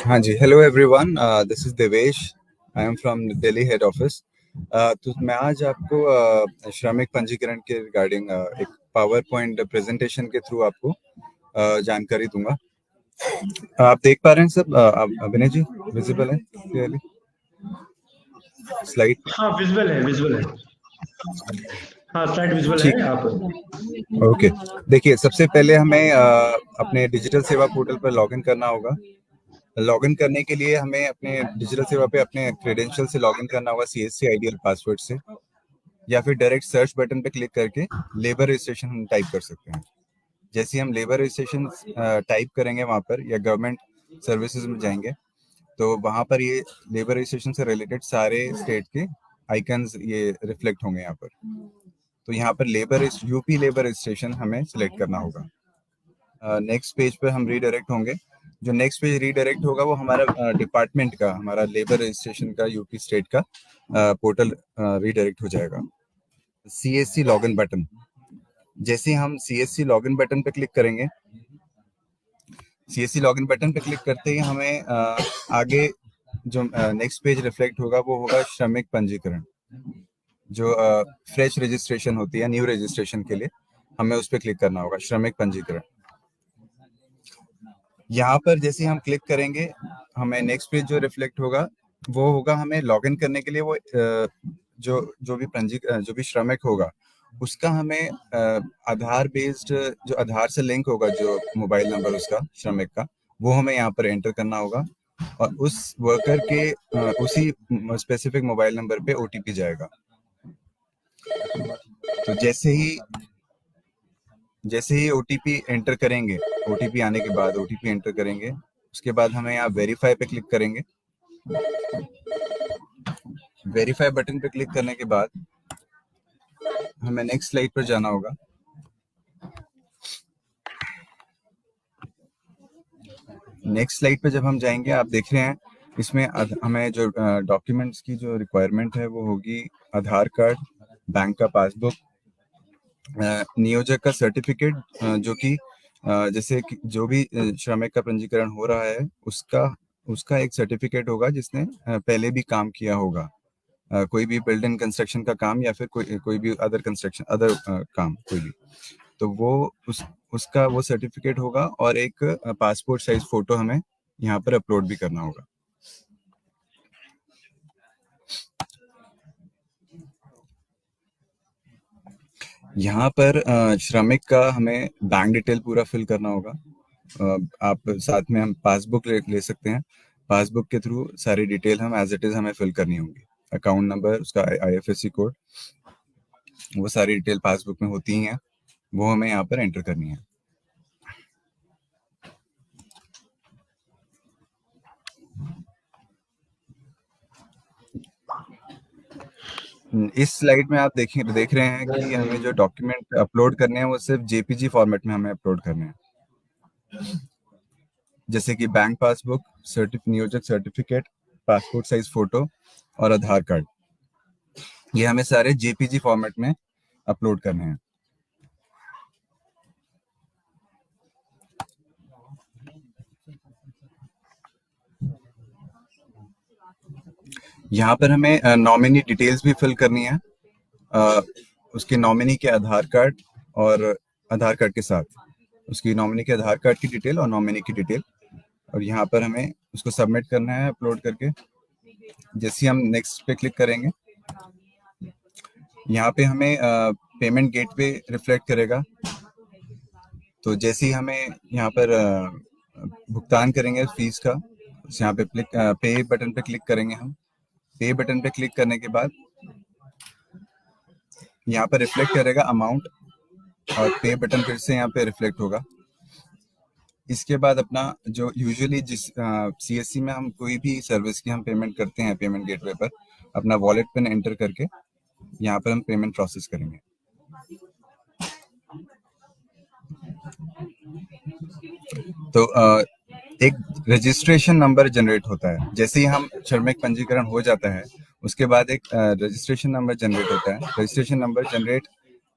हाँ जी, hello everyone, this is Devesh. I am from Delhi head office. तो मैं आज आपको श्रमिक पंजीकरण के रिगार्डिंग एक पावर पॉइंट प्रेजेंटेशन के थ्रू आपको जानकारी दूंगा। आप देख पा रहे हैं सब? अभिनय जी, विजिबल है क्लियरली स्लाइड? हाँ, विजुअल है। हाँ, स्लाइड विजुअल ठीक, है आप। ओके। देखिए, सबसे पहले हमें अपने डिजिटल सेवा पोर्टल पर लॉगिन करना होगा। लॉगिन करने के लिए हमें अपने डिजिटल सेवा पे अपने क्रेडेंशियल से लॉगिन करना होगा, सीएससी आईडी और पासवर्ड से, या फिर डायरेक्ट सर्च बटन पे क्लिक करके लेबर रजिस्ट्रेशन हम टाइप कर सकते हैं। जैसे ही हम लेबर रजिस्ट्रेशन टाइप करेंगे वहाँ पर, या गवर्नमेंट सर्विसेज में जाएंगे, तो वहाँ पर ये लेबर रजिस्ट्रेशन से रिलेटेड सारे स्टेट के आइकन्स ये रिफ्लेक्ट होंगे यहाँ पर। तो यहाँ पर यूपी लेबर रजिस्ट्रेशन हमें सिलेक्ट करना होगा। नेक्स्ट पेज पर हम रीडायरेक्ट होंगे। जो नेक्स्ट पेज रीडायरेक्ट होगा वो हमारा डिपार्टमेंट का, हमारा लेबर रजिस्ट्रेशन का यूपी स्टेट का पोर्टल रीडायरेक्ट हो जाएगा। सीएससी लॉगिन बटन, जैसे हम सीएससी लॉगिन बटन पे क्लिक करेंगे, सीएससी लॉगिन बटन पे क्लिक करते ही हमें आगे जो नेक्स्ट पेज रिफ्लेक्ट होगा वो होगा श्रमिक पंजीकरण। जो फ्रेश रजिस्ट्रेशन होती है, न्यू रजिस्ट्रेशन के लिए हमें उस पर क्लिक करना होगा, श्रमिक पंजीकरण। यहाँ पर जैसे हम क्लिक करेंगे, हमें नेक्स्ट पेज जो रिफ्लेक्ट होगा वो होगा हमें लॉगिन करने के लिए। वो जो भी श्रमिक होगा उसका हमें आधार बेस्ड, जो आधार से लिंक होगा जो मोबाइल नंबर उसका श्रमिक का, वो हमें यहाँ पर एंटर करना होगा, और उस वर्कर के उसी स्पेसिफिक मोबाइल नंबर पे ओटीपी जाएगा। तो जैसे ही ओटीपी एंटर करेंगे, ओटीपी आने के बाद ओटीपी एंटर करेंगे, उसके बाद हमें यहाँ वेरीफाई पे क्लिक करेंगे। वेरीफाई बटन पे क्लिक करने के बाद हमें नेक्स्ट स्लाइड पर जाना होगा। नेक्स्ट स्लाइड पे जब हम जाएंगे, आप देख रहे हैं इसमें हमें जो डॉक्यूमेंट्स की जो रिक्वायरमेंट है वो होगी आधार कार्ड, बैंक का पासबुक, नियोजक का सर्टिफिकेट, जो कि जैसे कि जो भी श्रमिक का पंजीकरण हो रहा है उसका एक सर्टिफिकेट होगा जिसने पहले भी काम किया होगा, कोई भी बिल्डिंग कंस्ट्रक्शन का काम, या फिर कोई भी अदर काम कोई भी, तो वो उसका वो सर्टिफिकेट होगा, और एक पासपोर्ट साइज फोटो हमें यहाँ पर अपलोड भी करना होगा। यहाँ पर श्रमिक का हमें बैंक डिटेल पूरा फिल करना होगा। आप साथ में हम पासबुक ले सकते हैं। पासबुक के थ्रू सारी डिटेल हम एज इट इज हमें फिल करनी होगी। अकाउंट नंबर, उसका आईएफएससी कोड, वो सारी डिटेल पासबुक में होती हैं, वो हमें यहाँ पर एंटर करनी है। इस स्लाइड में आप देख रहे हैं कि हमें जो डॉक्यूमेंट अपलोड करने हैं वो सिर्फ जेपीजी फॉर्मेट में हमें अपलोड करने हैं, जैसे कि बैंक पासबुक, नियोजक सर्टिफिकेट, पासपोर्ट साइज फोटो और आधार कार्ड। ये हमें सारे जेपीजी फॉर्मेट में अपलोड करने हैं। यहाँ पर हमें नॉमिनी डिटेल्स भी फिल करनी है, उसके नॉमिनी के आधार कार्ड और आधार कार्ड के साथ उसकी नॉमिनी के आधार कार्ड की डिटेल और नॉमिनी की डिटेल, और यहाँ पर हमें उसको सबमिट करना है अपलोड करके। जैसे हम नेक्स्ट पे क्लिक करेंगे, यहाँ पे हमें पेमेंट गेटवे रिफ्लेक्ट करेगा। तो जैसे ही हमें यहाँ पर भुगतान करेंगे फीस का, यहाँ पे पे बटन पे क्लिक करेंगे हम। पे बटन पे क्लिक करने के बाद यहाँ पर रिफ्लेक्ट करेगा अमाउंट, और पे बटन फिर से यहाँ पे रिफ्लेक्ट होगा। इसके बाद अपना जो यूजुअली जिस सीएससी में हम कोई भी सर्विस की हम पेमेंट करते हैं, पेमेंट गेटवे पर अपना वॉलेट पिन एंटर करके यहाँ पर हम पेमेंट प्रोसेस करेंगे। तो एक रजिस्ट्रेशन नंबर जनरेट होता है। जैसे ही हम श्रमिक पंजीकरण हो जाता है उसके बाद एक रजिस्ट्रेशन नंबर जनरेट होता है। रजिस्ट्रेशन नंबर जनरेट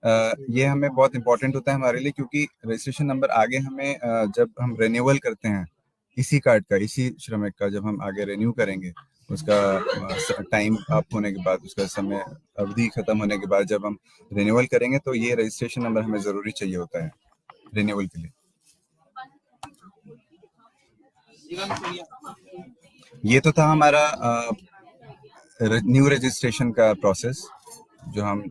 ये हमें बहुत इंपॉर्टेंट होता है हमारे लिए, क्योंकि रजिस्ट्रेशन नंबर आगे हमें जब हम रिन्यूअल करते हैं इसी कार्ड का, इसी श्रमिक का जब हम आगे रिन्यू करेंगे, उसका टाइम अप होने के बाद, उसका समय अवधि खत्म होने के बाद जब हम रिन्यूअल करेंगे, तो ये रजिस्ट्रेशन नंबर हमें जरूरी चाहिए होता है रिन्यूअल के लिए। ये तो था हमारा न्यू रजिस्ट्रेशन का प्रोसेस, जो हम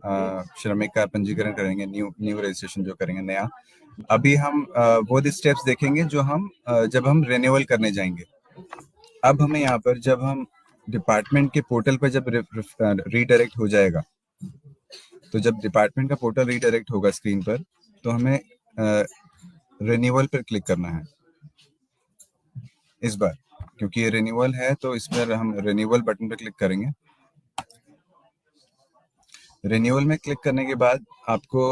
श्रमिक का पंजीकरण करेंगे, न्यू रजिस्ट्रेशन जो करेंगे नया। अभी हम वो स्टेप्स देखेंगे जो हम जब हम रिन्यूअल करने जाएंगे। अब हमें यहाँ पर जब हम डिपार्टमेंट के पोर्टल पर जब रीडायरेक्ट हो जाएगा, तो जब डिपार्टमेंट का पोर्टल रीडायरेक्ट होगा स्क्रीन पर, तो हमें रिन्यूअल पर क्लिक करना है इस बार, क्योंकि ये रिन्यूअल है, तो इस पर हम रिन्यूअल बटन पर क्लिक करेंगे। रिन्यूअल में क्लिक करने के बाद आपको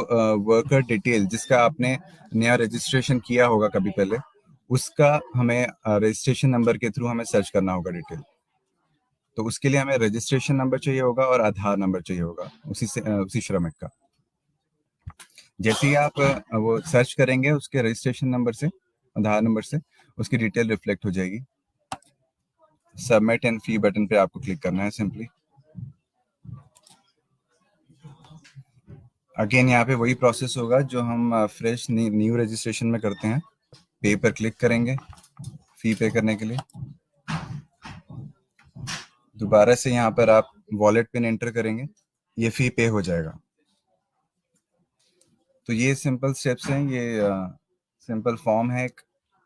वर्कर डिटेल, जिसका आपने नया रजिस्ट्रेशन किया होगा कभी पहले, उसका हमें रजिस्ट्रेशन नंबर के थ्रू हमें सर्च करना होगा डिटेल। तो उसके लिए हमें रजिस्ट्रेशन नंबर चाहिए होगा और आधार नंबर चाहिए होगा उसी श्रमिक का। जैसे ही आप वो सर्च करेंगे, उसके रजिस्ट्रेशन नंबर से, आधार नंबर से उसकी डिटेल रिफ्लेक्ट हो जाएगी। सबमिट एंड फी बटन पे आपको क्लिक करना है सिंपली। अगेन यहाँ पे वही प्रोसेस होगा जो हम फ्रेश न्यू रजिस्ट्रेशन में करते हैं। पे पर क्लिक करेंगे फी पे करने के लिए। दोबारा से यहाँ पर आप वॉलेट पिन एंटर करेंगे, ये फी पे हो जाएगा। तो ये सिंपल स्टेप्स हैं, ये सिंपल फॉर्म है एक,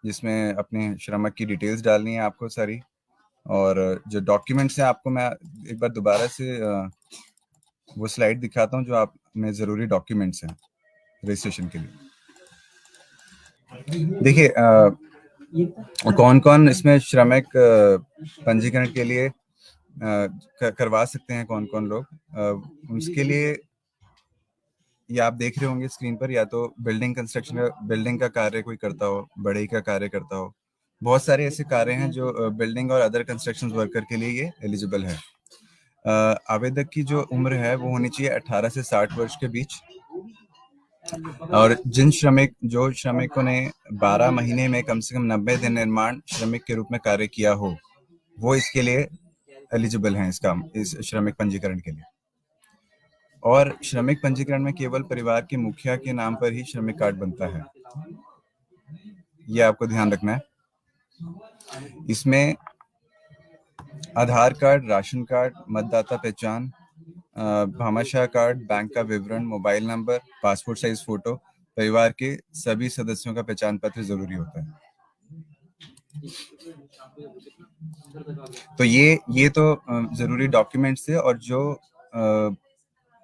जिसमें अपने श्रमिक की डिटेल्स डालनी है आपको सारी, और जो डॉक्यूमेंट्स हैं आपको मैं एक बार दोबारा से वो स्लाइड दिखाता हूँ जो आप में ज़रूरी डॉक्यूमेंट्स हैं रजिस्ट्रेशन के लिए। देखिए कौन कौन इसमें श्रमिक पंजीकरण के लिए करवा सकते हैं, कौन कौन लोग। उसके लिए ये आप देख रहे होंगे स्क्रीन पर, या तो बिल्डिंग कंस्ट्रक्शन का, बिल्डिंग का कार्य कोई करता हो, बढ़ई का कार्य करता हो, बहुत सारे ऐसे कार्य हैं जो बिल्डिंग और अदर कंस्ट्रक्शन वर्कर के लिए ये एलिजिबल है। आवेदक की जो उम्र है वो होनी चाहिए 18 से 60 वर्ष के बीच, और जो श्रमिकों ने 12 महीने में कम से कम 90 दिन निर्माण श्रमिक के रूप में कार्य किया हो, वो इसके लिए एलिजिबल हैं इस श्रमिक पंजीकरण के लिए। और श्रमिक पंजीकरण में केवल परिवार के मुखिया के नाम पर ही श्रमिक कार्ड बनता है, ये आपको ध्यान रखना है। इसमें आधार कार्ड, राशन कार्ड, मतदाता पहचान, भामाशाह कार्ड, बैंक का विवरण, mobile number, passport size photo, परिवार के सभी सदस्यों का पहचान पत्र जरूरी होता है। तो ये तो जरूरी डॉक्यूमेंट्स थे, और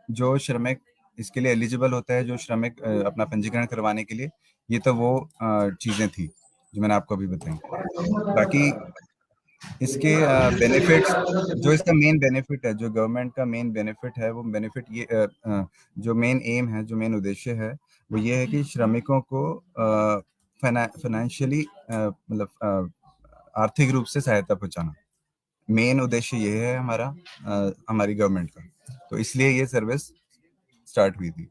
जो श्रमिक इसके लिए एलिजिबल होता है, जो श्रमिक अपना पंजीकरण करवाने के लिए, ये तो वो चीजें थी जो मैंने आपको अभी बताई। बाकी इसके बेनिफिट्स, जो इसका मेन बेनिफिट है, जो गवर्नमेंट का मेन बेनिफिट है, वो बेनिफिट ये जो मेन एम है, जो मेन उद्देश्य है, वो ये है कि श्रमिकों को फाइनेंशियली मतलब आर्थिक रूप से सहायता पहुंचाना। मेन उद्देश्य ये है हमारी गवर्नमेंट का, तो इसलिए ये सर्विस स्टार्ट हुई थी।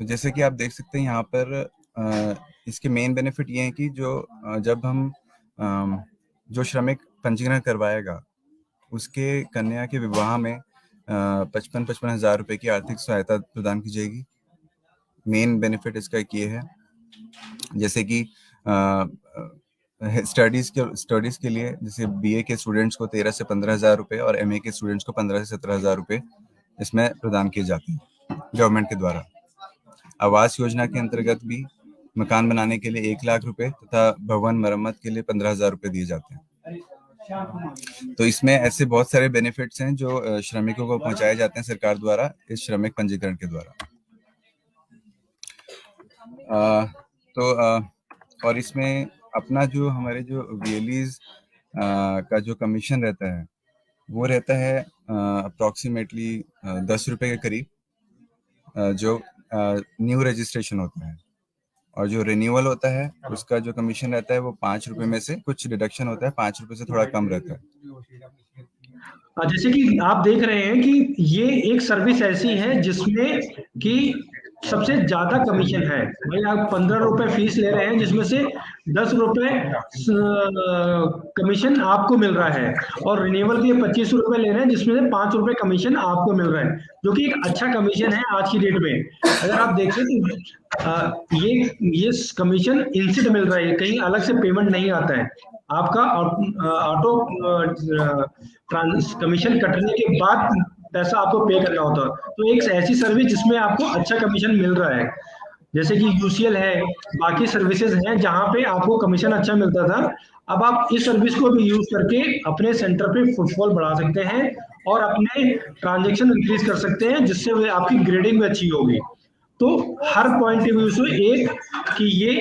तो जैसे कि आप देख सकते हैं यहाँ पर इसके मेन बेनिफिट ये हैं कि जब हम जो श्रमिक पंजीकरण करवाएगा, उसके कन्या के विवाह में 55 हजार रुपए की आर्थिक सहायता प्रदान की जाएगी। मेन बेनिफिट इसका एक ये है। जैसे कि स्टडीज के लिए, जैसे बीए के स्टूडेंट्स को 13 से 15 हजार रुपए और एमए के स्टूडेंट्स को 15 से 17 हजार रुपए इसमें प्रदान किए जाते हैं गवर्नमेंट के द्वारा। आवास योजना के अंतर्गत भी मकान बनाने के लिए 1 लाख रुपए तथा भवन मरम्मत के लिए 15,000 रुपए दिए जाते हैं। तो इसमें ऐसे बहुत सारे बेनिफिट्स हैं जो श्रमिकों को पहुंचाए जाते हैं सरकार द्वारा इस श्रमिक पंजीकरण के द्वारा। और इसमें अपना जो हमारे जो वीएलईज का जो कमीशन रहता है, वो रहता है अप्रोक्सीमेटली 10 रुपए के करीब, जो न्यू रजिस्ट्रेशन होता है। और जो रिन्यूअल होता है उसका जो कमीशन रहता है वो 5 रुपए में से कुछ डिडक्शन होता है, 5 रुपए से थोड़ा कम रहता है। जैसे कि आप देख रहे हैं कि ये एक सर्विस ऐसी है जिसमें कि सबसे ज्यादा कमीशन है। भाई आप 15 रुपए फीस ले रहे हैं, जिसमें से 10 रुपए कमीशन आपको मिल रहा है, और रिन्यूअल के लिए 25 रुपए ले रहे हैं, जिसमें से 5 रुपए कमीशन आपको मिल रहा है, जो कि एक अच्छा कमीशन है आज की डेट में। अगर आप देखें तो ये कमीशन इनसे मिल रहा है, कहीं अलग से पेमेंट नहीं आता है। आपका ऑटो कमीशन कटने के बाद पैसा आपको पे करना होता है। तो एक ऐसी सर्विस जिसमें आपको अच्छा कमीशन मिल रहा है, जैसे कि यूसीएल है, बाकी सर्विसेज हैं जहां पे आपको कमीशन अच्छा मिलता था। अब आप इस सर्विस को भी यूज करके अपने सेंटर पे फुटफॉल बढ़ा सकते हैं और अपने ट्रांजैक्शन इंक्रीज कर सकते हैं, जिससे आपकी ग्रेडिंग भी अच्छी होगी। तो हर पॉइंट ऑफ व्यू से एक कि ये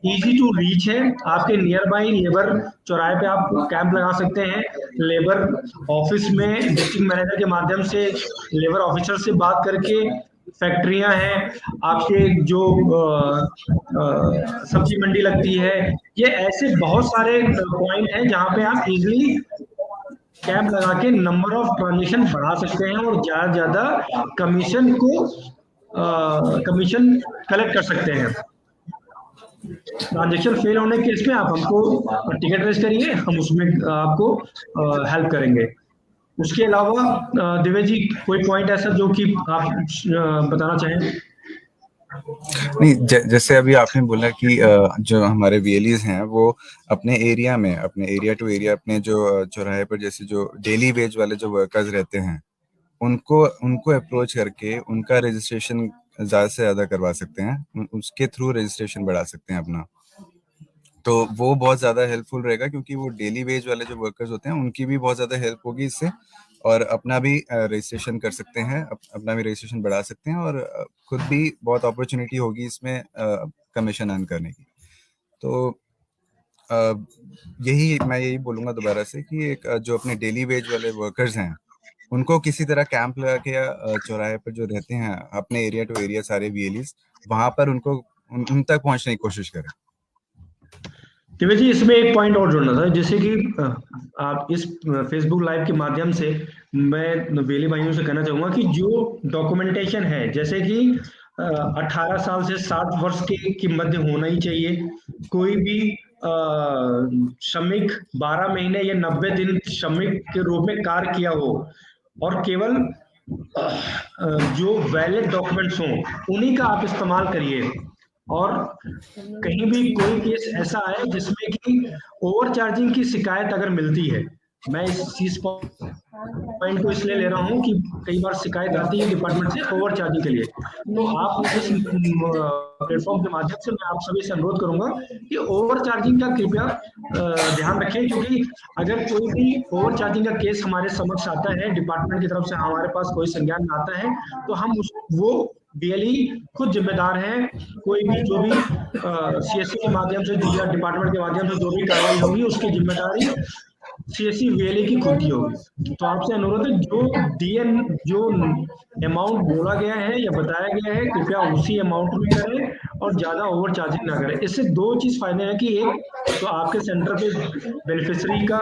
इजी टू रीच है, आपके नियर बाई लेबर चौराहे पे आप कैंप लगा सकते हैं, लेबर ऑफिस में डिस्ट्रिक्ट मैनेजर के माध्यम से लेबर ऑफिसर से बात करके, फैक्ट्रियां हैं आपके जो सब्जी मंडी लगती है, ये ऐसे बहुत सारे पॉइंट हैं जहां पे आप इजीली कैंप लगा के नंबर ऑफ ट्रांजेक्शन बढ़ा सकते हैं और ज्यादा ज्यादा कमीशन को कमीशन कलेक्ट कर सकते हैं। ट्रांजेक्शन फेल होने के केस में आप हमको टिकट रेज करिए, हम उसमें आपको हेल्प करेंगे। उसके अलावा दिव्य जी कोई पॉइंट ऐसा जो कि आप बताना चाहें? नहीं, जैसे अभी आपने बोला कि जो हमारे वीएलईज हैं वो अपने एरिया में, अपने एरिया टू एरिया, अपने जो चौराहे पर जैसे जो डेली वेज वाले जो वर्कर्स रहते हैं, उनको उनको अप्रोच करके उनका रजिस्ट्रेशन ज्यादा से ज्यादा करवा सकते हैं, उसके थ्रू रजिस्ट्रेशन बढ़ा सकते हैं अपना। तो वो बहुत ज्यादा हेल्पफुल रहेगा, क्योंकि वो डेली वेज वाले जो वर्कर्स होते हैं उनकी भी बहुत ज्यादा हेल्प होगी इससे, और अपना भी रजिस्ट्रेशन कर सकते हैं, अपना भी रजिस्ट्रेशन बढ़ा सकते हैं, और खुद भी बहुत अपॉर्चुनिटी होगी इसमें कमीशन अर्न करने की। तो यही बोलूंगा दोबारा से कि एक जो अपने डेली वेज वाले वर्कर्स हैं, उनको किसी तरह कैंप लगा के या चौराहे पर जो रहते हैं अपने एरिया टू एरिया सारे वीएलईज, वहां पर उनको उन तक पहुंचने की कोशिश करें। दिव्य जी इसमें एक पॉइंट और जोड़ना था, जैसे कि आप इस फेसबुक लाइव के माध्यम से मैं वेली भाइयों से कहना चाहूंगा कि जो डॉक्यूमेंटेशन है, जैसे कि 18 साल से 60 वर्ष के मध्य होना ही चाहिए। कोई भी श्रमिक 12 महीने या 90 दिन श्रमिक के रूप में कार्य किया हो, और केवल जो वैलिड डॉक्यूमेंट्स हों उन्हीं का आप इस्तेमाल करिए। और कहीं भी कोई केस ऐसा आए जिसमें कि ओवर चार्जिंग की शिकायत अगर मिलती है, मैं इस चीज पॉइंट को इसलिए ले रहा हूं कि कई बार शिकायत आती है डिपार्टमेंट से ओवर चार्जिंग के लिए, तो आप इस प्लेटफॉर्म के माध्यम से मैं आप सभी से अनुरोध करूंगा कि ओवर चार्जिंग का कृपया ध्यान रखें, क्योंकि अगर कोई भी ओवर चार्जिंग का केस हमारे समक्ष आता है, डिपार्टमेंट की तरफ से हमारे पास कोई संज्ञान में आता है, तो हम वो बीएलई खुद जिम्मेदार हैं। कोई भी जो भी सीएससी के माध्यम से या डिपार्टमेंट के माध्यम से जो भी कार्रवाई होगी उसकी जिम्मेदारी सीएससी वीएलई की खुद की होगी। तो आपसे अनुरोध है, जो अमाउंट बोला गया है या बताया गया है, कृपया उसी अमाउंट में करें और ज्यादा ओवर चार्जिंग ना करें। इससे दो चीज फायदे हैं कि एक तो आपके सेंटर पे बेनिफिशियरी का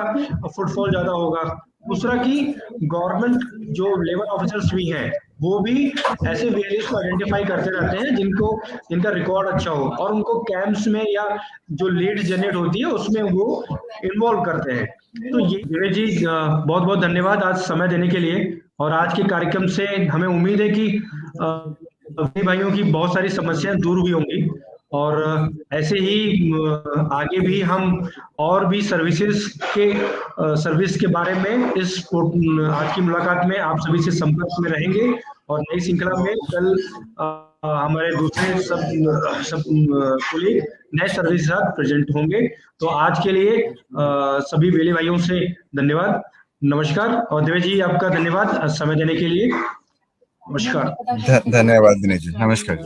फुटफॉल ज्यादा होगा, दूसरा कि गवर्नमेंट जो लेबर ऑफिसर्स भी हैं वो भी ऐसे वीएलईज को आइडेंटिफाई करते रहते हैं जिनका रिकॉर्ड अच्छा हो, और उनको कैंप्स में या जो लीड जनरेट होती है उसमें वो इन्वॉल्व करते हैं। तो ये विवेक जी बहुत बहुत धन्यवाद आज समय देने के लिए, और आज के कार्यक्रम से हमें उम्मीद है कि भाइयों की बहुत सारी समस्याएं दूर हुई होंगी, और ऐसे ही आगे भी हम और भी सर्विस के बारे में इस आज की मुलाकात में आप सभी से संपर्क में रहेंगे, और नई श्रृंखला में कल हमारे दूसरे सब कोलीग नए सर्विस के साथ प्रेजेंट होंगे। तो आज के लिए सभी वेली भाइयों से धन्यवाद, नमस्कार। और देवेश जी आपका धन्यवाद समय देने के लिए, नमस्कार। धन्यवाद दिनेश जी, नमस्कार।